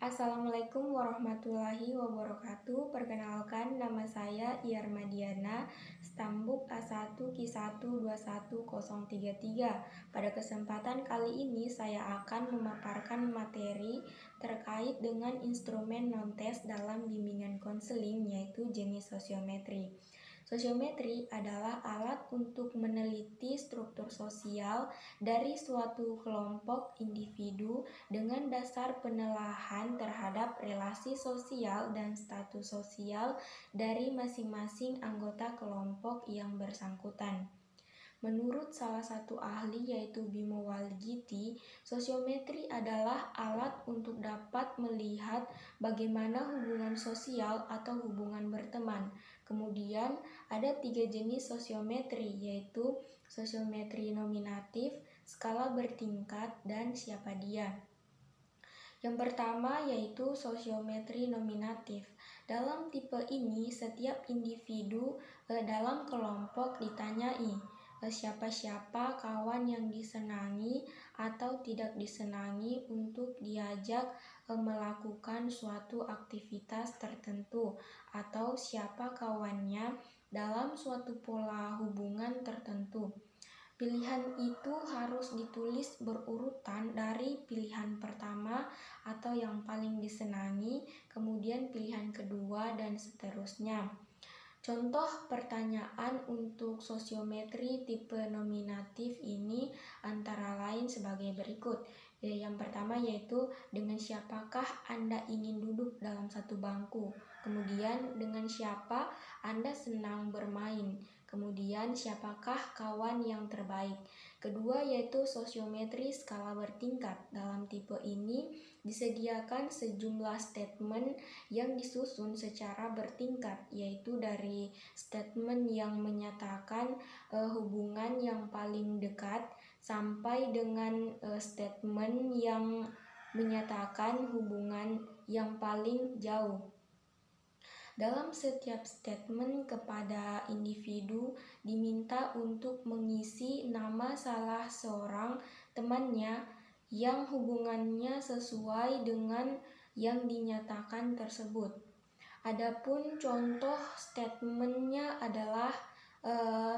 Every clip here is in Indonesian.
Assalamualaikum warahmatullahi wabarakatuh. Perkenalkan, nama saya Iyarmadiana, Stambuk A1Q1211033. Pada kesempatan kali ini saya akan memaparkan materi terkait dengan instrumen non-tes dalam bimbingan konseling, yaitu jenis sosiometri. Sosiometri adalah alat untuk meneliti struktur sosial dari suatu kelompok individu dengan dasar penelaahan terhadap relasi sosial dan status sosial dari masing-masing anggota kelompok yang bersangkutan. Menurut salah satu ahli yaitu Bimo Waljiti, sosiometri adalah alat untuk dapat melihat bagaimana hubungan sosial atau hubungan berteman. Kemudian ada 3 jenis sosiometri, yaitu sosiometri nominatif, skala bertingkat, dan siapa dia. Yang pertama yaitu sosiometri nominatif. Dalam tipe ini setiap individu dalam kelompok ditanyai siapa-siapa kawan yang disenangi atau tidak disenangi untuk diajak melakukan suatu aktivitas tertentu, atau siapa kawannya dalam suatu pola hubungan tertentu. Pilihan itu harus ditulis berurutan dari pilihan pertama atau yang paling disenangi, kemudian pilihan kedua, dan seterusnya. Contoh pertanyaan untuk sosiometri tipe nominatif ini antara lain sebagai berikut. Yang pertama yaitu, dengan siapakah Anda ingin duduk dalam satu bangku? Kemudian, dengan siapa Anda senang bermain? Kemudian, siapakah kawan yang terbaik? Kedua yaitu sosiometri skala bertingkat. Dalam tipe ini disediakan sejumlah statement yang disusun secara bertingkat, yaitu dari statement yang menyatakan hubungan yang paling dekat sampai dengan statement yang menyatakan hubungan yang paling jauh. Dalam setiap statement kepada individu diminta untuk mengisi nama salah seorang temannya yang hubungannya sesuai dengan yang dinyatakan tersebut. Adapun contoh statementnya adalah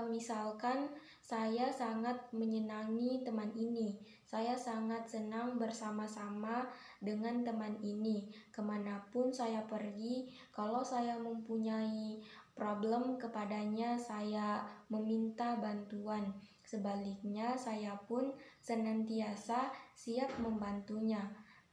misalkan, saya sangat menyenangi teman ini, saya sangat senang bersama-sama dengan teman ini, kemanapun saya pergi, kalau saya mempunyai problem kepadanya, saya meminta bantuan, sebaliknya saya pun senantiasa siap membantunya.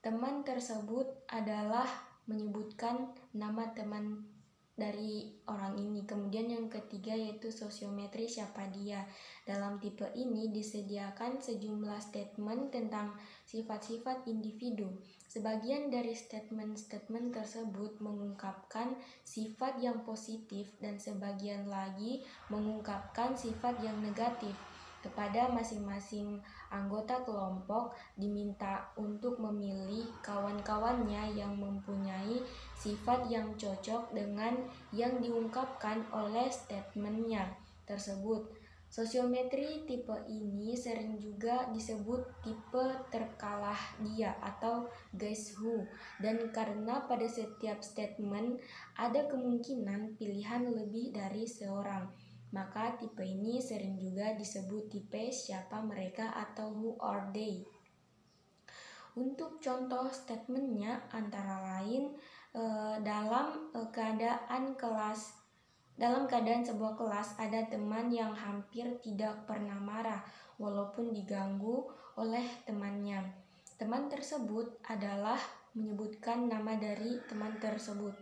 Teman tersebut adalah menyebutkan nama teman dari orang ini. Kemudian yang ketiga yaitu sosiometri siapa dia. Dalam tipe ini disediakan sejumlah statement tentang sifat-sifat individu. Sebagian dari statement-statement tersebut mengungkapkan sifat yang positif dan sebagian lagi mengungkapkan sifat yang negatif. Kepada masing-masing anggota kelompok diminta untuk memilih kawan-kawannya yang mempunyai sifat yang cocok dengan yang diungkapkan oleh statementnya tersebut. Sosiometri tipe ini sering juga disebut tipe terkalah dia atau guess who, dan karena pada setiap statement ada kemungkinan pilihan lebih dari seorang, maka tipe ini sering juga disebut tipe siapa mereka atau who are they. Untuk contoh statementnya antara lain dalam keadaan sebuah kelas ada teman yang hampir tidak pernah marah walaupun diganggu oleh temannya. Teman tersebut adalah menyebutkan nama dari teman tersebut.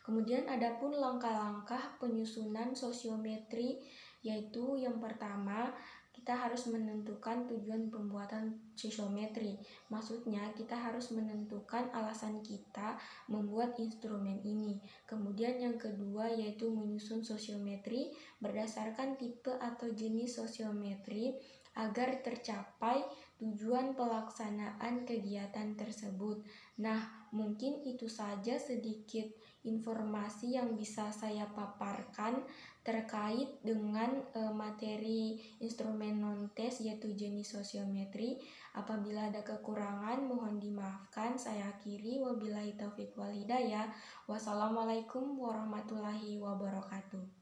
Kemudian ada pun langkah-langkah penyusunan sosiometri, yaitu yang pertama kita harus menentukan tujuan pembuatan sosiometri. Maksudnya kita harus menentukan alasan kita membuat instrumen ini. Kemudian yang kedua yaitu menyusun sosiometri berdasarkan tipe atau jenis sosiometri agar tercapai tujuan pelaksanaan kegiatan tersebut. Nah, mungkin itu saja sedikit informasi yang bisa saya paparkan terkait dengan materi instrumen non-tes yaitu jenis sosiometri. Apabila ada kekurangan mohon dimaafkan. Saya akhiri, wabillahi taufiq wal hidayah. Wassalamualaikum warahmatullahi wabarakatuh.